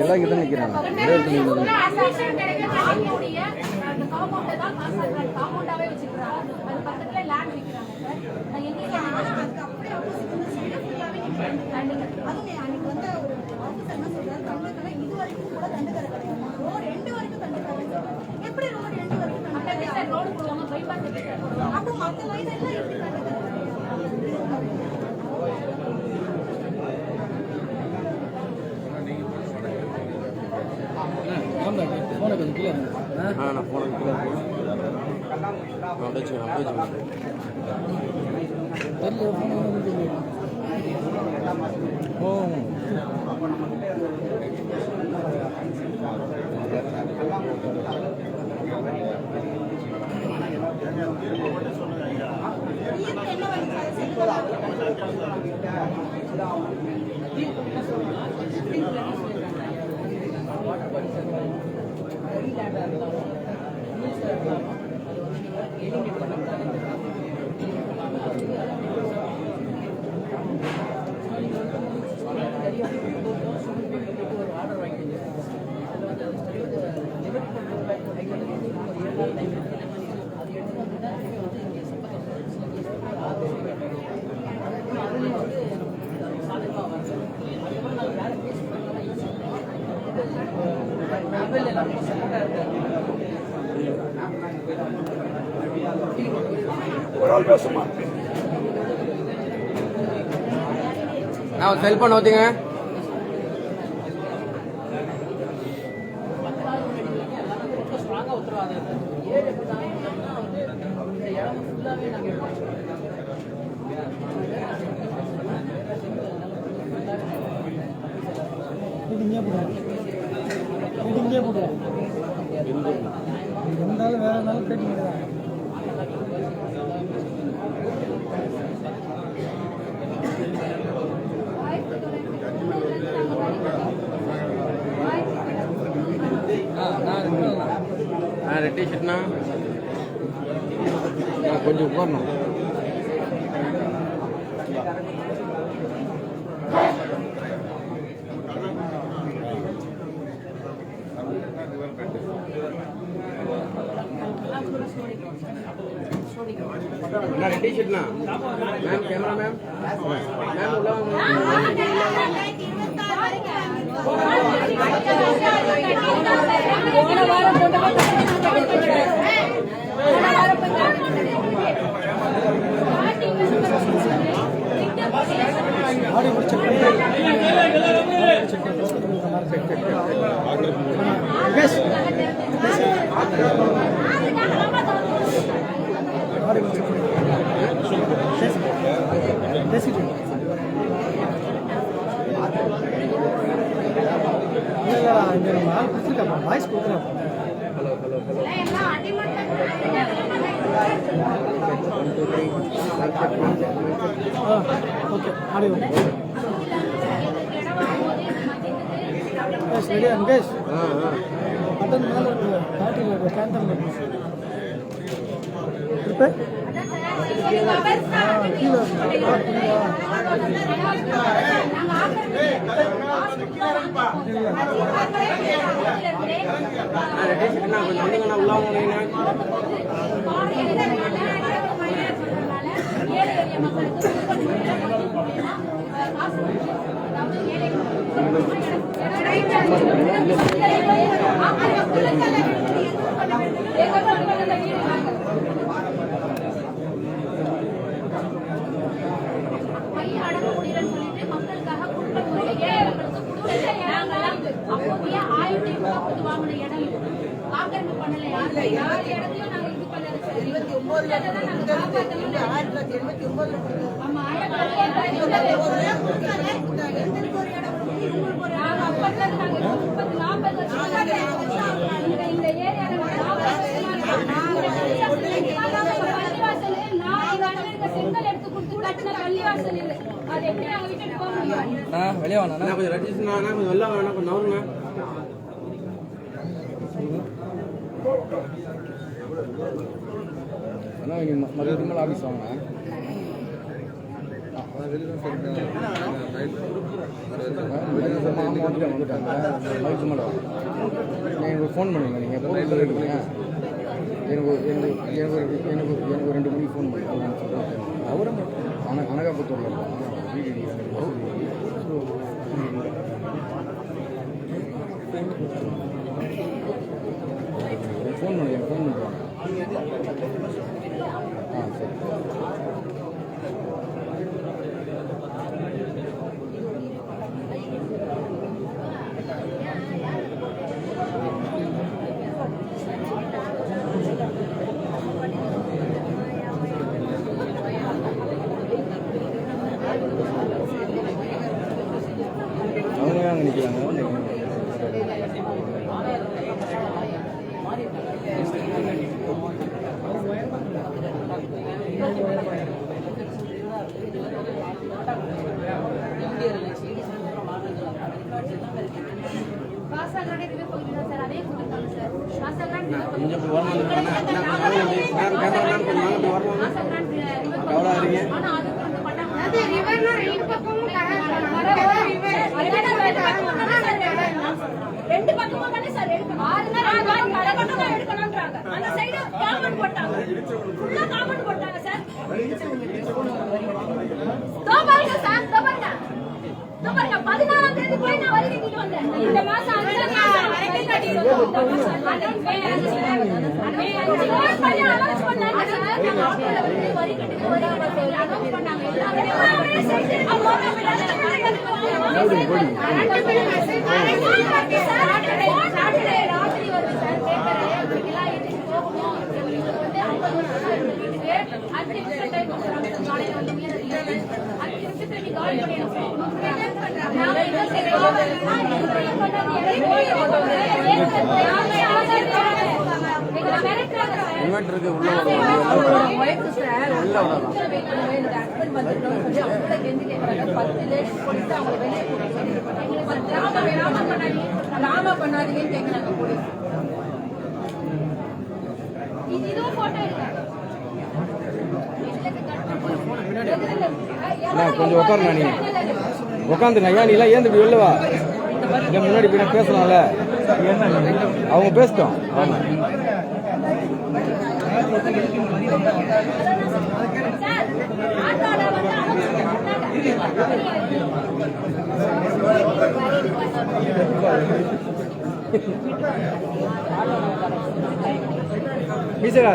எல்லாம் கிட்ட நிற்கிறாங்க. நான் போன நான் செல்போன் ஊற்றிங்க. இருந்தாலும் வேற நாள் கேட்டீங்க. ரெட் டிஷர்ட்னா கொஞ்சம் உட்காரணும். ரெட் டிஷர்ட்னா மேம், கேமரா மேம், மேம் உள்ள வாய்ஸ் கொடுக்குறேன். Okay audio ready Ankesh. Button மேலே பேட்டரி ஸ்கேன் பண்ணி வெளியே வாங்க கொஞ்சம் ரஜிஸ்னா கொஞ்சம் வெளில வேணா கொஞ்சம் நவருங்க. ஆனால் இங்கே மதியத்துக்கு மேலே ஆஃபீஸ் வாங்க. எனக்கு ஃபோன் பண்ணுங்க. நீங்கள் எப்போ எடுக்கிறீங்க? எனக்கு 2 மணிக்கு ஃபோன் பண்ணுங்க. அவரும் அனகாபுத்தூரில் வீடு ஃபோன் பண்ணுங்க. ஃபோன் பண்ணுவாங்க. சரி. அவங்க அங்கே நிற்கிறாங்க. கொஞ்சம் எவ்வளோ ஆறீங்க? ரெண்டு பக்கமும் தானே சார் எடுக்கணும். எடுக்கணும்ன்றாங்க. அந்த சைடு காமெண்ட் போட்டாங்க. ஃபுல்லா காமெண்ட் போட்டாங்க சார். தோபாங்க சார், தோபாங்க. தோபாங்க 14ஆம் தேதி போய் நான் வரி கட்டிட்டு வந்தேன். இந்த மாசம் 5ஆம் மாசம் வரி கட்டிட்டு வந்தேன். அனௌன்ஸ் பண்ணாங்க சார். நான் ஆபீஸ்ல வந்து வரி கட்டிட்டு அனௌன்ஸ் பண்ணாங்க. எல்லாமே சைடு ராத்திரி வருது சார். பேப்பர் எல்லாம் ஏற்றி போகணும். அஞ்சு நிமிஷம் டைம் கொடுக்குறாங்க. காலையில வந்து 5 நிமிஷத்துல நீ கால் பண்ணி இன்வெர்டருக்கு உள்ள கொஞ்சம் உட்காருண்ணா. நீ உட்காந்துண்ணா. ஏன் நீலாம் ஏன் இப்படி வெளில வா? இல்லை முன்னாடி போய் பேசலாம்ல. அவங்க பேசிட்டோம். ஆமாம். பீசரா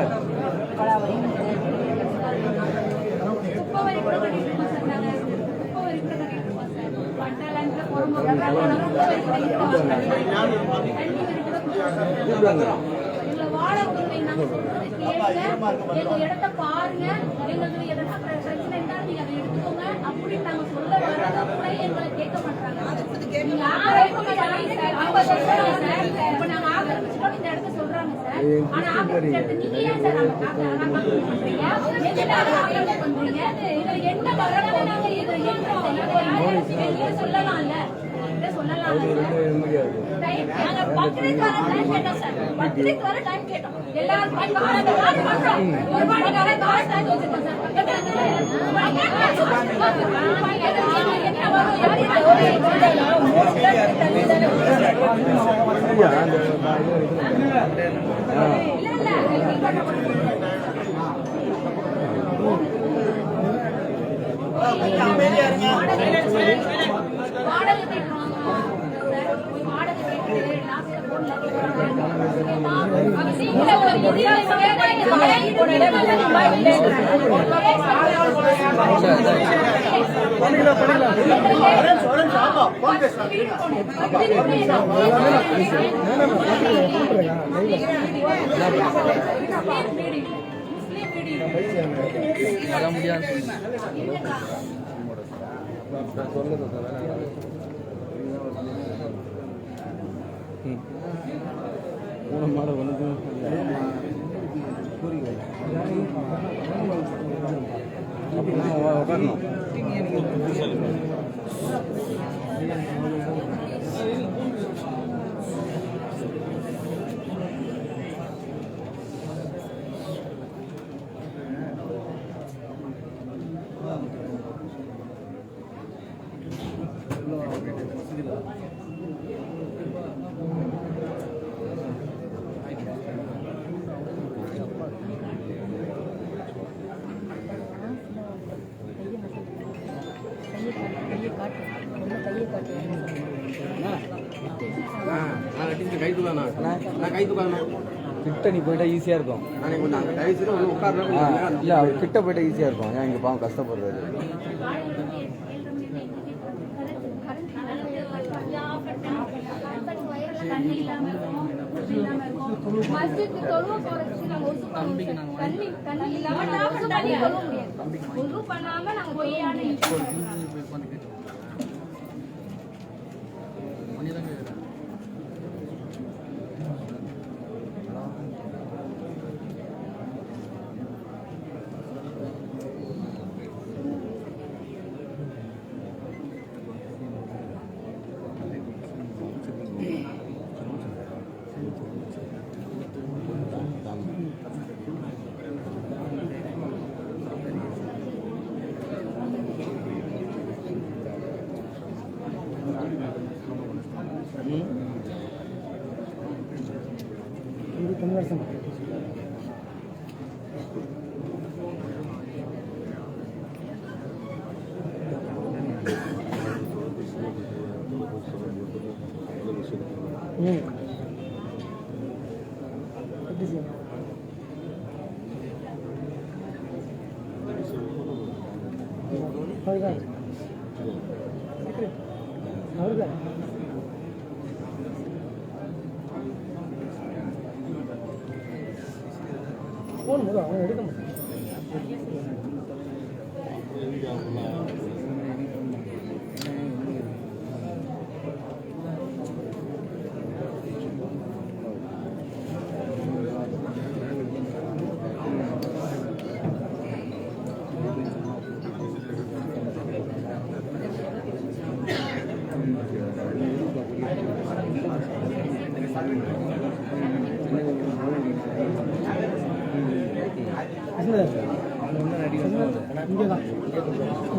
எங்க இடத்த பாருங்க, எங்களுக்கு எதனா பிரச்சனை இருந்தா நீங்க அதை எடுத்துக்கோங்க அப்படின்னு நாங்க சொல்ல வரத கூட எங்களை கேட்க மாட்டாங்க. இப்ப நாங்க ஆக்கிரமிச்சிட்டோம் இந்த இடத்த சொல்றாங்க சார். ஆனா ஆக்கிரமிச்ச நீங்க ஏன் சார் பண்றீங்க? இதுல என்ன வரணும்? நாங்க இதை ஏற்றோம் சொல்லலாம்ல. பக்ரீத் வர டைம் கேட்டோம் சார். பக்ரீத் வர டைம் கேட்டோம். எல்லாரும் ஒரு வாடிக்கார டைம் வச்சிருக்கோம் மாட வந்து உட்காரணும். கிட்ட நீ போயிட்டா ஈஸியா இருக்கும். இல்ல அவர் கிட்ட போயிட்டா ஈஸியா இருக்கும். ஏன் இங்க பாவம் கஷ்டப்படுறாரு. மஸ்ஜித் தொழுவ போறதுக்கு நாங்க தண்ணி இல்லாம தண்ணி தொழுவ முடியாது. ஒன்று பண்ணாம நாங்க பொய்யான போன் போதும் அவன் எடுக்க மாட்டான்.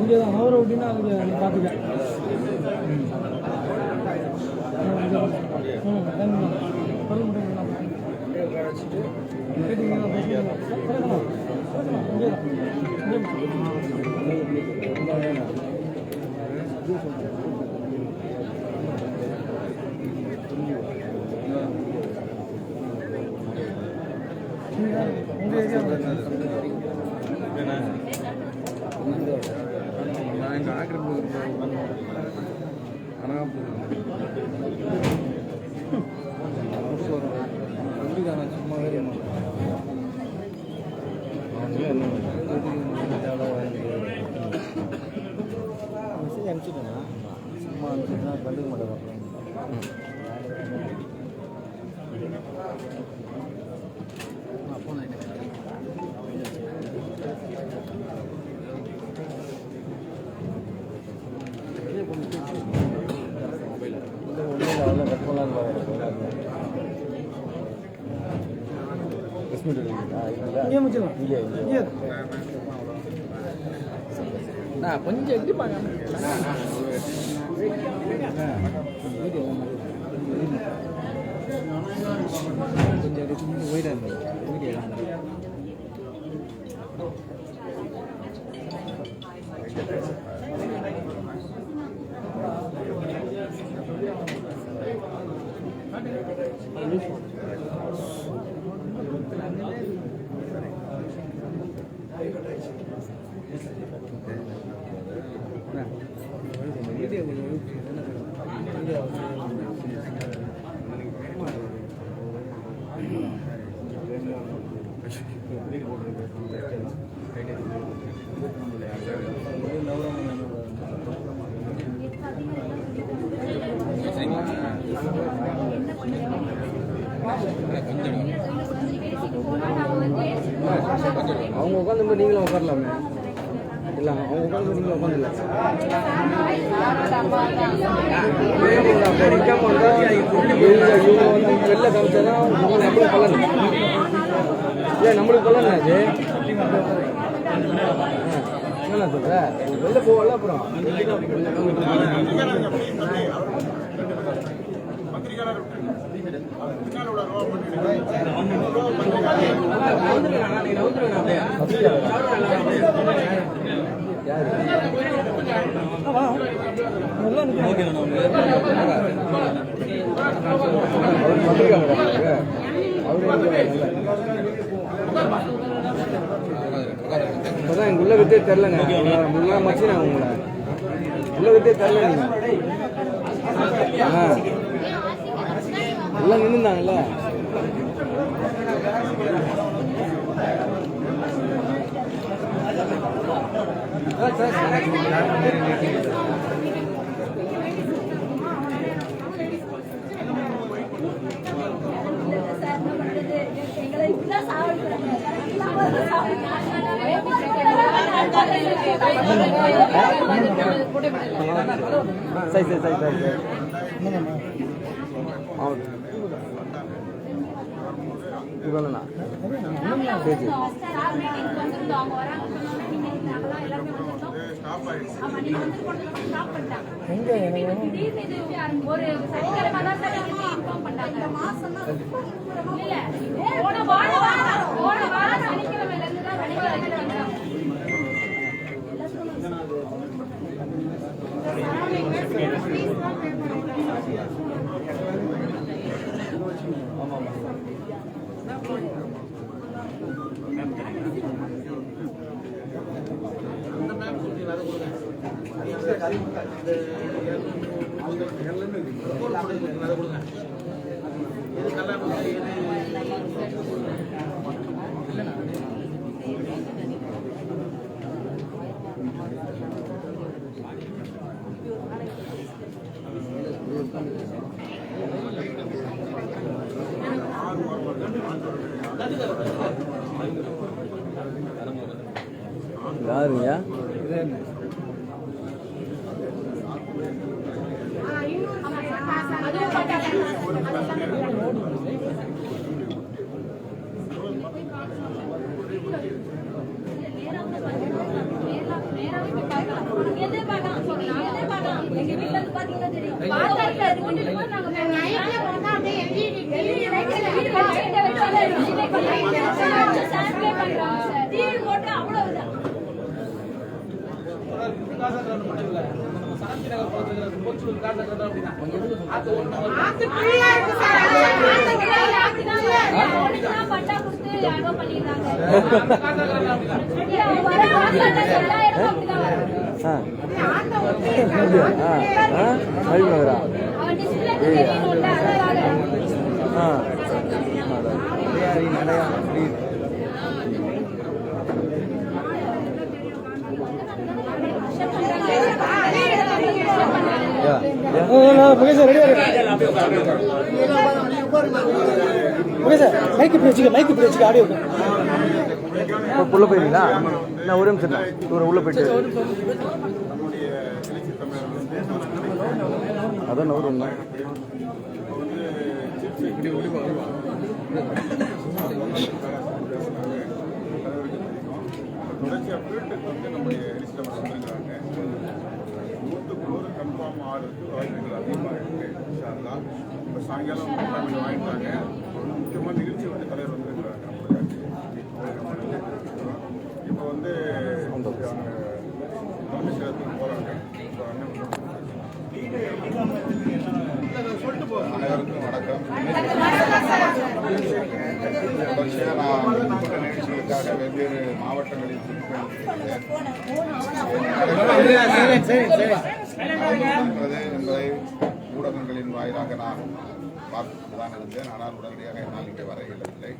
இங்கேதான் அவர் அப்படின்னா அதுக்கு நீ பார்த்துக்க. நான் கொஞ்சம் எப்படி அவங்க உட்காந்து நீங்களும் உட்காரலாமே. இல்லை அவங்க உட்காந்து நீங்களும் உட்காந்துல நிற்காம வந்தால் இவங்க வந்து வெளில காமிச்சாதான் நம்மளுக்கு பலன். இல்லை நம்மளுக்கு பலன் அது என்ன சொல்ற வெளில போகல. அப்புறம் யாரு இப்போதான் எங்க உள்ள விட்டே தெரிலங்க. முன்னாடி மச்சினா உங்களை உள்ள விட்டே தெரில நீங்க. எல்லாம் நின்றுந்தாங்கல்ல. சரி சரி சரி சரி சரி இவ்வளோண்ணா சரி சரி எங்க ஒரு சனிக்கிழமை தான் சார் இன்ஃபார்ம் பண்ணாங்க. இந்த மாசம் இல்ல போன வாரம் சனிக்கிழமையில இருந்து தான் சனிக்கிழமை வந்தாங்க. யாருங்கய்யா? ஓகே சார், ரெடியா ஓகே சார். மைக் இப்படி வச்சுக்க ஆடியோ உள்ள போயிருந்தீங்களா? நான் ஒரு நிமிஷம் தான் உள்ள போயிட்டு அதான் ஒரு கன்ஃபார்ம் ஆகிறதுக்கு வாய்ப்புகள் அதிகமாக இருக்குது. இப்போ சாயங்காலம் வாங்கிட்டாங்க. ஒரு முக்கியமான நிகழ்ச்சி வந்து தலைவர் வந்துருக்கிறாங்க. இப்போ வந்து தலைமைச்சகத்துக்கு போகிறாங்க. அனைவருக்கும் வணக்கம். தொடர்ச்சியாக நான் நிகழ்ச்சிகளுக்காக வெவ்வேறு மாவட்டங்களில் என்பதை ஊடகங்களின் வாயிலாக நான் பார்த்துதான் இருந்தேன். ஆனால் உடனடியாக என்னால் இங்கே வர இயலவில்லை.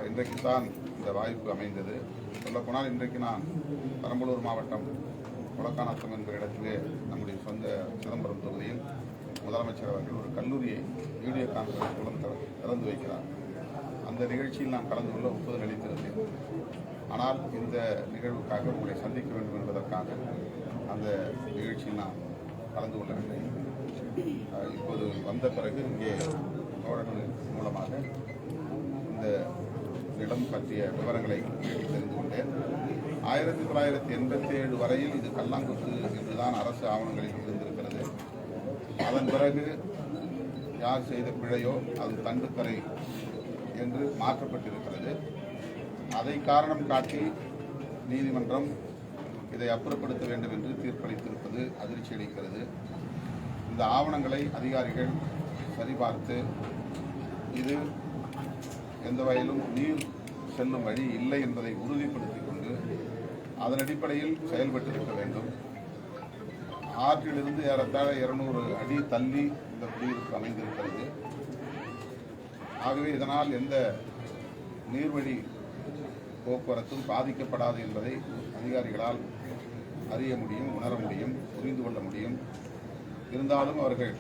இன்றைக்கு தான் இந்த வாய்ப்பு அமைந்தது. சொல்லப்போனால் இன்றைக்கு நான் பெரம்பலூர் மாவட்டம் கொளக்காநத்தம் என்ற இடத்திலே நம்முடைய சொந்த சிதம்பரம் தொகுதியில் முதலமைச்சர் அவர்கள் ஒரு கல்லூரியை வீடியோ கான்ஃபரன்ஸ் மூலம் திறந்து வைக்கிறார். அந்த நிகழ்ச்சியில் நான் கலந்து கொள்ள ஒப்புதல் அளித்திருந்தேன். ஆனால் இந்த நிகழ்வுக்காக உங்களை சந்திக்க வேண்டும் என்பதற்காக அந்த நிகழ்ச்சியில் நான் கலந்து கொள்ளவில்லை. இப்போது வந்த பிறகு இங்கே தோழர்கள் மூலமாக இந்த இடம் பற்றிய விவரங்களை தெரிந்து கொண்டேன். 1987 வரையில் இது கல்லாங்குத்து என்றுதான் அரசு ஆவணங்களில் இருந்திருக்கிறது. அதன் பிறகு யார் செய்த பிழையோ அது தண்டுக்கரை என்று மாற்றப்பட்டிருக்கிறது. அதை காரணம் காட்டி நீதிமன்றம் இதை அப்புறப்படுத்த வேண்டும் என்று தீர்ப்பளித்திருப்பது அதிர்ச்சி அளிக்கிறது. இந்த ஆவணங்களை அதிகாரிகள் சரிபார்த்து இது எந்த வகையிலும் நீர் செல்லும் வழி இல்லை என்பதை உறுதிப்படுத்திக் கொண்டு அதன் அடிப்படையில் செயல்பட்டிருக்க வேண்டும். ஆற்றிலிருந்து ஏறத்தாழ 200 அடி தள்ளி இந்த குடியிருப்பு அமைந்திருக்கிறது. ஆகவே இதனால் எந்த நீர்வழி போக்குவரத்தும் பாதிக்கப்படாது என்பதை அதிகாரிகளால் அறிய முடியும், உணர முடியும், புரிந்து கொள்ள முடியும். இருந்தாலும் அவர்கள்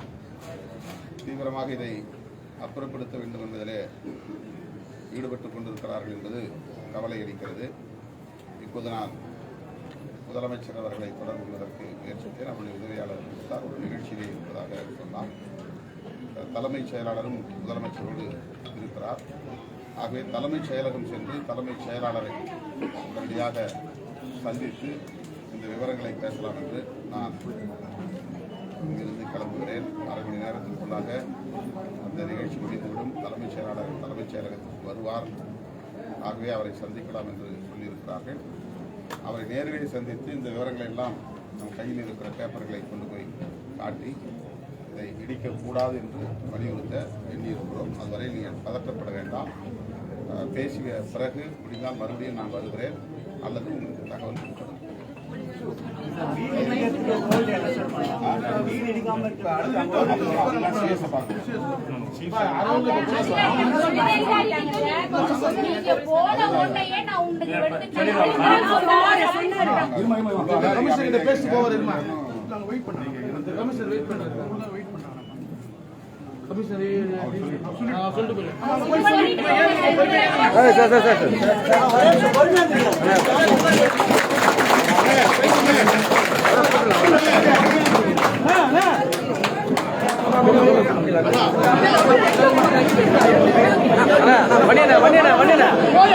தீவிரமாக இதை அப்புறப்படுத்த வேண்டும் என்பதிலே ஈடுபட்டுக் கொண்டிருக்கிறார்கள் என்பது கவலை அளிக்கிறது. இப்போது நான் முதலமைச்சர் அவர்களை தொடர்பு கொள்வதற்கு முயற்சித்தேன். அவருடைய உதவியாளர் கொடுத்தார். ஒரு நிகழ்ச்சியிலே இருப்பதாக சொன்னார். தலைமைச் செயலாளரும் முதலமைச்சரோடு இருக்கிறார். ஆகவே தலைமைச் செயலகம் சென்று தலைமைச் செயலாளரை உடனடியாக சந்தித்து இந்த விவரங்களை பேசலாம் என்று நான் இங்கிருந்து கிளம்புகிறேன். அரை மணி நேரத்திற்குள்ளாக அந்த நிகழ்ச்சி முடிந்துவிடும். தலைமைச் செயலாளர் தலைமைச் செயலகத்திற்கு வருவார். ஆகவே அவரை சந்திக்கலாம் என்று சொல்லியிருக்கிறார்கள். அவரை நேரில் சந்தித்து இந்த விவரங்களை எல்லாம் நம் கையில் இருக்கிற பேப்பர்களை கொண்டு போய் காட்டி இதை இடிக்கக்கூடாது என்று வலியுறுத்த எண்ணியிருக்கிறோம். அதுவரை நீங்கள் பதற்றப்பட வேண்டாம். பேசிய பிறகு முடிந்தால் மறுபடியும் நான் வருகிறேன் அல்லது உங்களுக்கு தகவல் கொடுக்கிறேன்.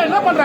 என்ன பண்ற?